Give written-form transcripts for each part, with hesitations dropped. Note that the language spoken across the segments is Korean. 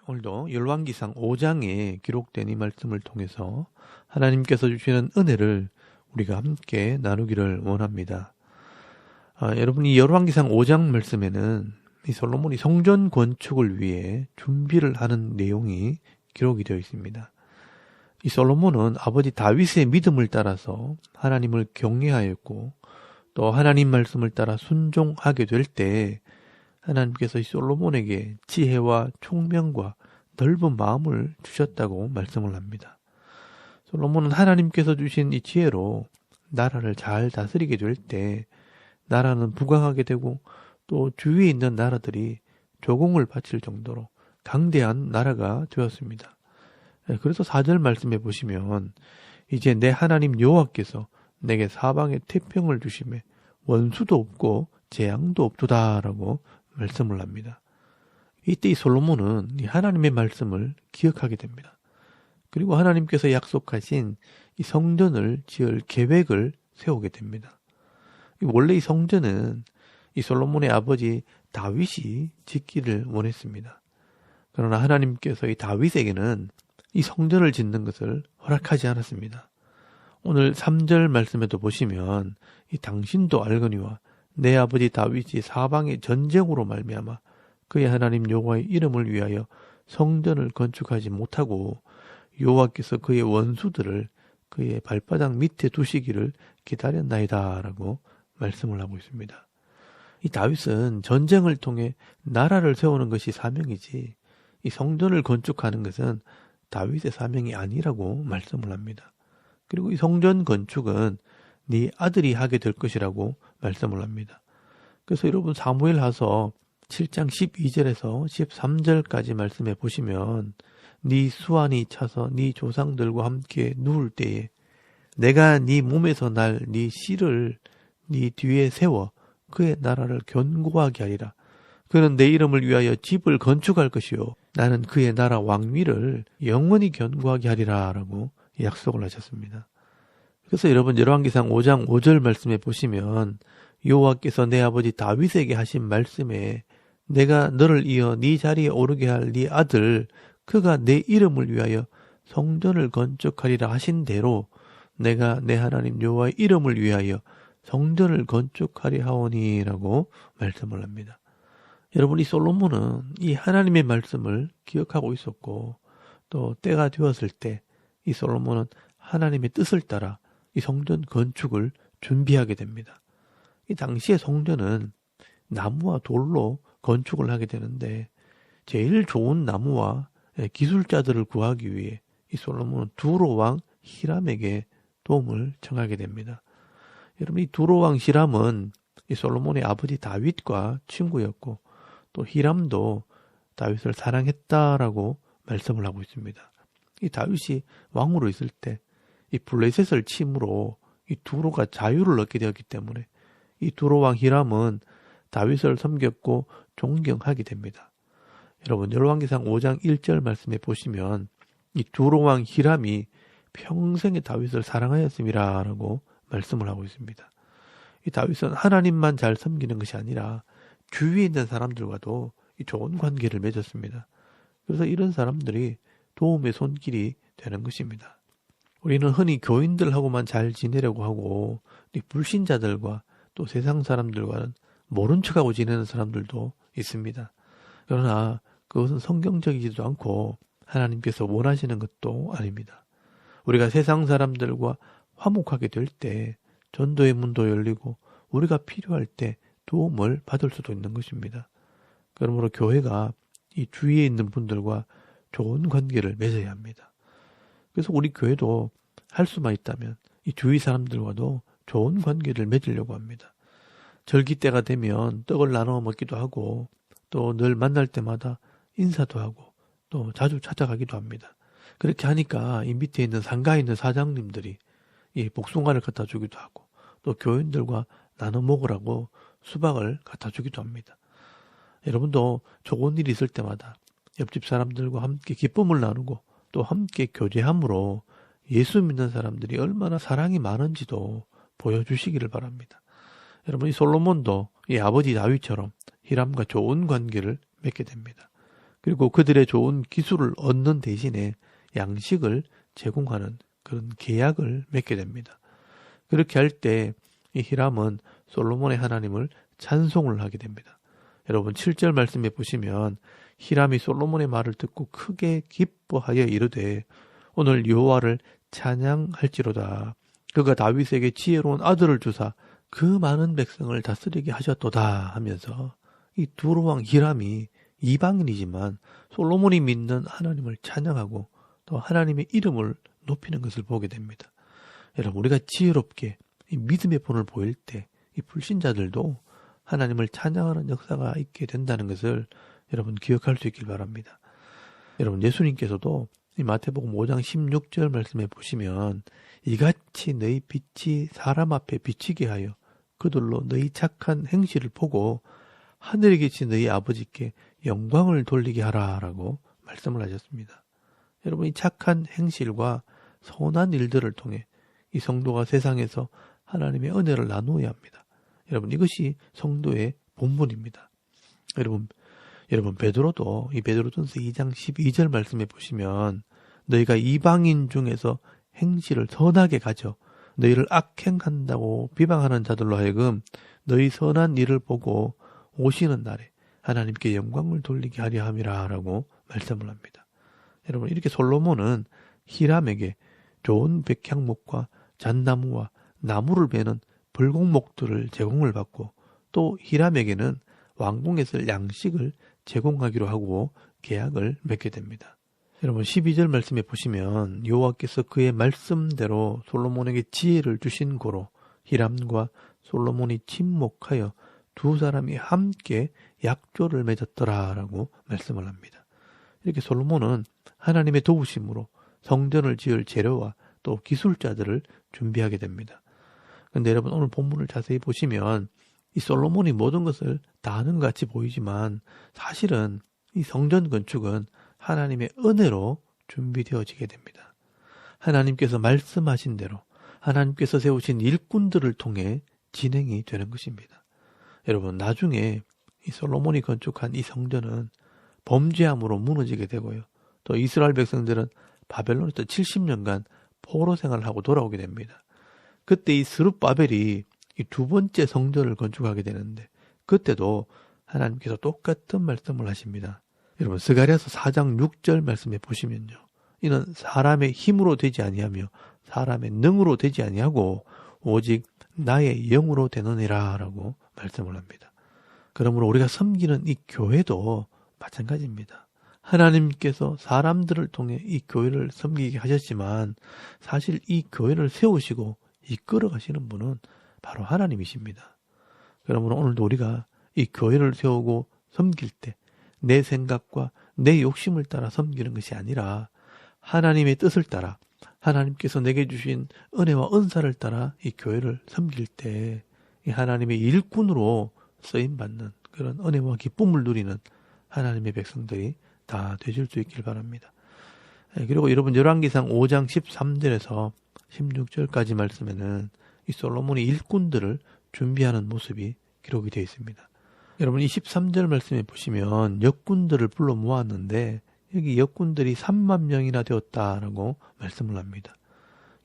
오늘도 열왕기상 5장에 기록된 이 말씀을 통해서 하나님께서 주시는 은혜를 우리가 함께 나누기를 원합니다. 여러분, 이 열왕기상 5장 말씀에는 이 솔로몬이 성전 건축을 위해 준비를 하는 내용이 기록이 되어 있습니다. 이 솔로몬은 아버지 다윗의 믿음을 따라서 하나님을 경외하였고 또 하나님 말씀을 따라 순종하게 될 때 하나님께서 이 솔로몬에게 지혜와 총명과 넓은 마음을 주셨다고 말씀을 합니다. 솔로몬은 하나님께서 주신 이 지혜로 나라를 잘 다스리게 될 때 나라는 부강하게 되고 또 주위에 있는 나라들이 조공을 바칠 정도로 강대한 나라가 되었습니다. 그래서 4절 말씀해 보시면 이제 내 하나님 여호와께서 내게 사방에 태평을 주심에 원수도 없고 재앙도 없도다라고 말씀을 합니다. 이때 이 솔로몬은 이 하나님의 말씀을 기억하게 됩니다. 그리고 하나님께서 약속하신 이 성전을 지을 계획을 세우게 됩니다. 원래 이 성전은 이 솔로몬의 아버지 다윗이 짓기를 원했습니다. 그러나 하나님께서 이 다윗에게는 이 성전을 짓는 것을 허락하지 않았습니다. 오늘 3절 말씀에도 보시면 이 당신도 알거니와 내 아버지 다윗이 사방의 전쟁으로 말미암아 그의 하나님 여호와의 이름을 위하여 성전을 건축하지 못하고 여호와께서 그의 원수들을 그의 발바닥 밑에 두시기를 기다렸나이다 라고 말씀을 하고 있습니다. 이 다윗은 전쟁을 통해 나라를 세우는 것이 사명이지 이 성전을 건축하는 것은 다윗의 사명이 아니라고 말씀을 합니다. 그리고 이 성전 건축은 네 아들이 하게 될 것이라고 말씀을 합니다. 그래서 여러분 사무엘하서 7장 12절에서 13절까지 말씀해 보시면 네 수완이 차서 네 조상들과 함께 누울 때에 내가 네 몸에서 날 네 씨를 네 뒤에 세워 그의 나라를 견고하게 하리라. 그는 내 이름을 위하여 집을 건축할 것이요 나는 그의 나라 왕위를 영원히 견고하게 하리라 라고 약속을 하셨습니다. 그래서 여러분 열왕기상 5장 5절 말씀에 보시면 여호와께서 내 아버지 다윗에게 하신 말씀에 내가 너를 이어 네 자리에 오르게 할 네 아들 그가 내 이름을 위하여 성전을 건축하리라 하신 대로 내가 내 하나님 여호와의 이름을 위하여 성전을 건축하리 하오니라고 말씀을 합니다. 여러분 이 솔로몬은 이 하나님의 말씀을 기억하고 있었고 또 때가 되었을 때 이 솔로몬은 하나님의 뜻을 따라 이 성전 건축을 준비하게 됩니다. 이 당시의 성전은 나무와 돌로 건축을 하게 되는데 제일 좋은 나무와 기술자들을 구하기 위해 이 솔로몬은 두로 왕 히람에게 도움을 청하게 됩니다. 여러분 이 두로 왕 히람은 이 솔로몬의 아버지 다윗과 친구였고 또 히람도 다윗을 사랑했다라고 말씀을 하고 있습니다. 이 다윗이 왕으로 있을 때 이 블레셋을 침으로 이 두로가 자유를 얻게 되었기 때문에 이 두로 왕 히람은 다윗을 섬겼고 존경하게 됩니다. 여러분 열왕기상 5장 1절 말씀에 보시면 이 두로 왕 히람이 평생에 다윗을 사랑하였음이라고 말씀을 하고 있습니다. 이 다윗은 하나님만 잘 섬기는 것이 아니라 주위에 있는 사람들과도 이 좋은 관계를 맺었습니다. 그래서 이런 사람들이 도움의 손길이 되는 것입니다. 우리는 흔히 교인들하고만 잘 지내려고 하고 이 불신자들과 또 세상 사람들과는 모른 척하고 지내는 사람들도 있습니다. 그러나 그것은 성경적이지도 않고 하나님께서 원하시는 것도 아닙니다. 우리가 세상 사람들과 화목하게 될 때 전도의 문도 열리고 우리가 필요할 때 도움을 받을 수도 있는 것입니다. 그러므로 교회가 이 주위에 있는 분들과 좋은 관계를 맺어야 합니다. 그래서 우리 교회도 할 수만 있다면 이 주위 사람들과도 좋은 관계를 맺으려고 합니다. 절기 때가 되면 떡을 나눠 먹기도 하고 또 늘 만날 때마다 인사도 하고 또 자주 찾아가기도 합니다. 그렇게 하니까 이 밑에 있는 상가에 있는 사장님들이 이 복숭아를 갖다 주기도 하고 또 교인들과 나눠 먹으라고 수박을 갖다 주기도 합니다. 여러분도 좋은 일이 있을 때마다 옆집 사람들과 함께 기쁨을 나누고 또 함께 교제함으로 예수 믿는 사람들이 얼마나 사랑이 많은지도 보여주시기를 바랍니다. 여러분 이 솔로몬도 이 아버지 다윗처럼 히람과 좋은 관계를 맺게 됩니다. 그리고 그들의 좋은 기술을 얻는 대신에 양식을 제공하는 그런 계약을 맺게 됩니다. 그렇게 할 때 이 히람은 솔로몬의 하나님을 찬송을 하게 됩니다. 여러분 7절 말씀에 보시면 히람이 솔로몬의 말을 듣고 크게 기뻐하여 이르되 오늘 여호와를 찬양할지로다. 그가 다윗에게 지혜로운 아들을 주사 그 많은 백성을 다스리게 하셨도다 하면서 이 두로왕 히람이 이방인이지만 솔로몬이 믿는 하나님을 찬양하고 또 하나님의 이름을 높이는 것을 보게 됩니다. 여러분 우리가 지혜롭게 이 믿음의 본을 보일 때 이 불신자들도 하나님을 찬양하는 역사가 있게 된다는 것을 여러분 기억할 수 있길 바랍니다. 여러분 예수님께서도 이 마태복음 5장 16절 말씀에 보시면 이같이 너희 빛이 사람 앞에 비치게 하여 그들로 너희 착한 행실을 보고 하늘에 계신 너희 아버지께 영광을 돌리게 하라라고 말씀을 하셨습니다. 여러분 이 착한 행실과 선한 일들을 통해 이 성도가 세상에서 하나님의 은혜를 나누어야 합니다. 여러분 이것이 성도의 본분입니다. 여러분 베드로도 이 베드로전서 2장 12절 말씀에 보시면 너희가 이방인 중에서 행실을 선하게 가져 너희를 악행한다고 비방하는 자들로 하여금 너희 선한 일을 보고 오시는 날에 하나님께 영광을 돌리게 하려 함이라 라고 말씀을 합니다. 여러분 이렇게 솔로몬은 히람에게 좋은 백향목과 잣나무와 나무를 베는 벌곡목들을 제공을 받고 또 히람에게는 왕궁에 쓸 양식을 제공하기로 하고 계약을 맺게 됩니다. 여러분 12절 말씀에 보시면 여호와께서 그의 말씀대로 솔로몬에게 지혜를 주신 고로 히람과 솔로몬이 친목하여 두 사람이 함께 약조를 맺었더라라고 말씀을 합니다. 이렇게 솔로몬은 하나님의 도우심으로 성전을 지을 재료와 또 기술자들을 준비하게 됩니다. 그런데 여러분 오늘 본문을 자세히 보시면 이 솔로몬이 모든 것을 다 하는 것 같이 보이지만 사실은 이 성전 건축은 하나님의 은혜로 준비되어지게 됩니다. 하나님께서 말씀하신 대로 하나님께서 세우신 일꾼들을 통해 진행이 되는 것입니다. 여러분 나중에 이 솔로몬이 건축한 이 성전은 범죄함으로 무너지게 되고요. 또 이스라엘 백성들은 바벨론에서 70년간 포로 생활을 하고 돌아오게 됩니다. 그때 이 스룹바벨이 이 두 번째 성전을 건축하게 되는데 그때도 하나님께서 똑같은 말씀을 하십니다. 여러분 스가랴서 4장 6절 말씀에 보시면요. 이는 사람의 힘으로 되지 아니하며 사람의 능으로 되지 아니하고 오직 나의 영으로 되느니라 라고 말씀을 합니다. 그러므로 우리가 섬기는 이 교회도 마찬가지입니다. 하나님께서 사람들을 통해 이 교회를 섬기게 하셨지만 사실 이 교회를 세우시고 이끌어 가시는 분은 바로 하나님이십니다. 그러므로 오늘도 우리가 이 교회를 세우고 섬길 때 내 생각과 내 욕심을 따라 섬기는 것이 아니라 하나님의 뜻을 따라 하나님께서 내게 주신 은혜와 은사를 따라 이 교회를 섬길 때 이 하나님의 일꾼으로 쓰임받는 그런 은혜와 기쁨을 누리는 하나님의 백성들이 다 되실 수 있길 바랍니다. 그리고 여러분 열왕기상 5장 13절에서 16절까지 말씀에는 이 솔로몬이 일꾼들을 준비하는 모습이 기록이 되어 있습니다. 여러분 이 13절 말씀에 보시면 역군들을 불러 모았는데 여기 역군들이 3만 명이나 되었다라고 말씀을 합니다.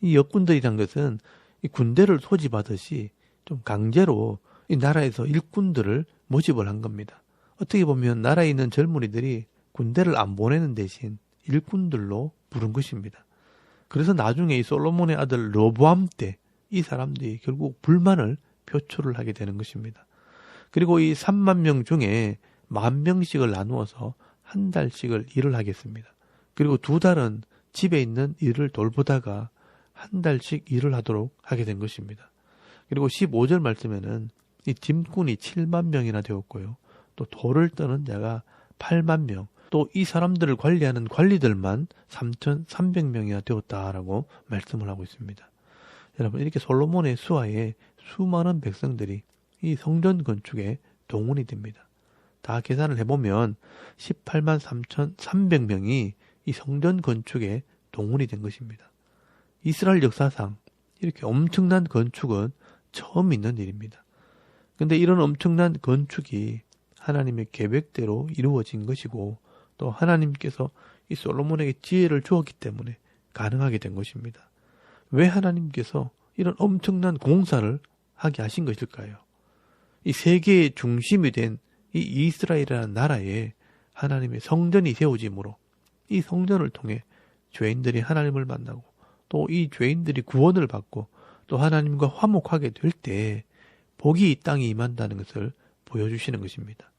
이 역군들이란 것은 이 군대를 소집하듯이 좀 강제로 이 나라에서 일꾼들을 모집을 한 겁니다. 어떻게 보면 나라에 있는 젊은이들이 군대를 안 보내는 대신 일꾼들로 부른 것입니다. 그래서 나중에 이 솔로몬의 아들 르호보암 때 이 사람들이 결국 불만을 표출을 하게 되는 것입니다. 그리고 이 3만 명 중에 10,000명씩을 나누어서 한 달씩을 일을 하겠습니다. 그리고 2달은 집에 있는 일을 돌보다가 한 달씩 일을 하도록 하게 된 것입니다. 그리고 15절 말씀에는 이 짐꾼이 7만 명이나 되었고요. 또 돌을 떠는 자가 8만 명, 또 이 사람들을 관리하는 관리들만 3,300명이나 되었다라고 말씀을 하고 있습니다. 여러분 이렇게 솔로몬의 수하에 수많은 백성들이 이 성전 건축에 동원이 됩니다. 다 계산을 해보면 18만 3,300명이 이 성전 건축에 동원이 된 것입니다. 이스라엘 역사상 이렇게 엄청난 건축은 처음 있는 일입니다. 근데 이런 엄청난 건축이 하나님의 계획대로 이루어진 것이고 또 하나님께서 이 솔로몬에게 지혜를 주었기 때문에 가능하게 된 것입니다. 왜 하나님께서 이런 엄청난 공사를 하게 하신 것일까요? 이 세계의 중심이 된 이 이스라엘이라는 나라에 하나님의 성전이 세워지므로 이 성전을 통해 죄인들이 하나님을 만나고 또 이 죄인들이 구원을 받고 또 하나님과 화목하게 될 때 복이 이 땅에 임한다는 것을 보여주시는 것입니다.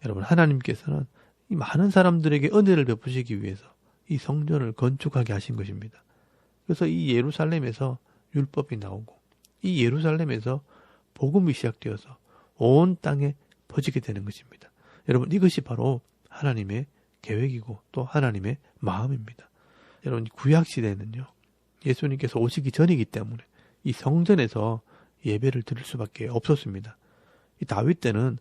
여러분, 하나님께서는 이 많은 사람들에게 은혜를 베푸시기 위해서 이 성전을 건축하게 하신 것입니다. 그래서 이 예루살렘에서 율법이 나오고 이 예루살렘에서 복음이 시작되어서 온 땅에 퍼지게 되는 것입니다. 여러분, 이것이 바로 하나님의 계획이고 또 하나님의 마음입니다. 여러분, 구약 시대는요, 예수님께서 오시기 전이기 때문에 이 성전에서 예배를 드릴 수밖에 없었습니다. 이 다윗 때는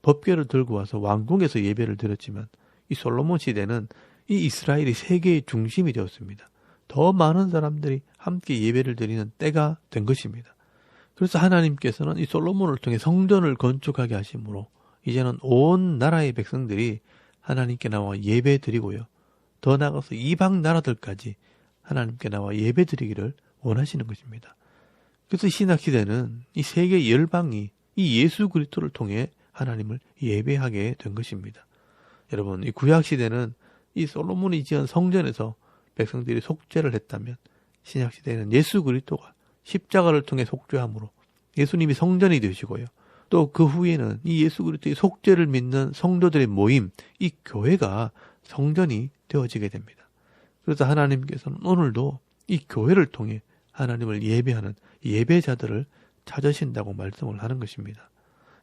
법궤를 들고 와서 왕궁에서 예배를 드렸지만 이 솔로몬 시대는 이 이스라엘이 세계의 중심이 되었습니다. 더 많은 사람들이 함께 예배를 드리는 때가 된 것입니다. 그래서 하나님께서는 이 솔로몬을 통해 성전을 건축하게 하심으로 이제는 온 나라의 백성들이 하나님께 나와 예배 드리고요. 더 나아가서 이방 나라들까지 하나님께 나와 예배 드리기를 원하시는 것입니다. 그래서 신약시대는 이 세계 열방이 이 예수 그리스도를 통해 하나님을 예배하게 된 것입니다. 여러분, 이 구약시대는 이 솔로몬이 지은 성전에서 백성들이 속죄를 했다면 신약시대에는 예수 그리스도가 십자가를 통해 속죄함으로 예수님이 성전이 되시고요. 또 그 후에는 이 예수 그리스도의 속죄를 믿는 성도들의 모임, 이 교회가 성전이 되어지게 됩니다. 그래서 하나님께서는 오늘도 이 교회를 통해 하나님을 예배하는 예배자들을 찾으신다고 말씀을 하는 것입니다.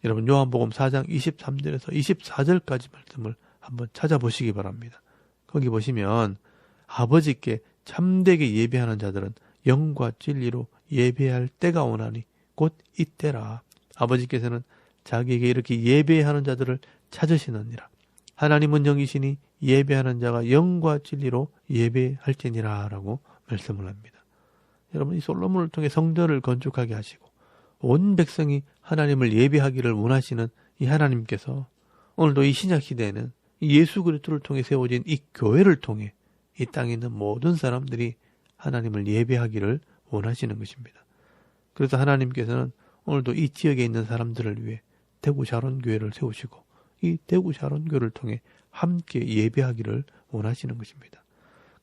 여러분, 요한복음 4장 23절에서 24절까지 말씀을 한번 찾아보시기 바랍니다. 거기 보시면 아버지께 참되게 예배하는 자들은 영과 진리로 예배할 때가 오나니 곧 이때라. 아버지께서는 자기에게 이렇게 예배하는 자들을 찾으시느니라. 하나님은 영이시니 예배하는 자가 영과 진리로 예배할지니라 라고 말씀을 합니다. 여러분, 이 솔로몬을 통해 성전을 건축하게 하시고 온 백성이 하나님을 예배하기를 원하시는 이 하나님께서 오늘도 이 신약시대에는 예수 그리스도를 통해 세워진 이 교회를 통해 이 땅에 있는 모든 사람들이 하나님을 예배하기를 원하시는 것입니다. 그래서 하나님께서는 오늘도 이 지역에 있는 사람들을 위해 대구 샤론교회를 세우시고 이 대구 샤론교회를 통해 함께 예배하기를 원하시는 것입니다.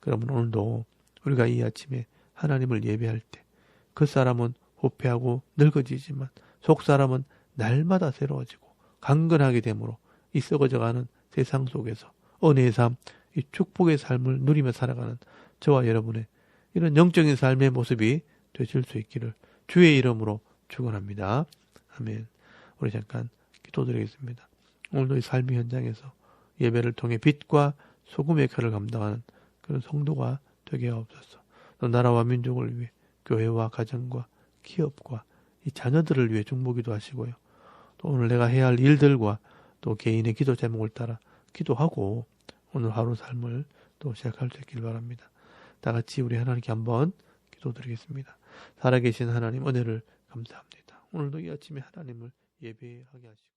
그러면 오늘도 우리가 이 아침에 하나님을 예배할 때 그 사람은 후패하고 늙어지지만 속 사람은 날마다 새로워지고 강건하게 되므로 이 썩어져가는 세상 속에서 은혜의 삶, 이 축복의 삶을 누리며 살아가는 저와 여러분의 이런 영적인 삶의 모습이 되실 수 있기를 주의 이름으로 축원합니다. 아멘. 우리 잠깐 기도드리겠습니다. 오늘도 이 삶의 현장에서 예배를 통해 빛과 소금의 역할을 감당하는 그런 성도가 되게 하옵소서. 또 나라와 민족을 위해 교회와 가정과 기업과 이 자녀들을 위해 중보기도 하시고요. 또 오늘 내가 해야 할 일들과 또 개인의 기도 제목을 따라 기도하고 오늘 하루 삶을 또 시작할 수 있길 바랍니다. 다 같이 우리 하나님께 한번 기도드리겠습니다. 살아계신 하나님, 은혜를 감사합니다. 오늘도 이 아침에 하나님을 예배하게 하시고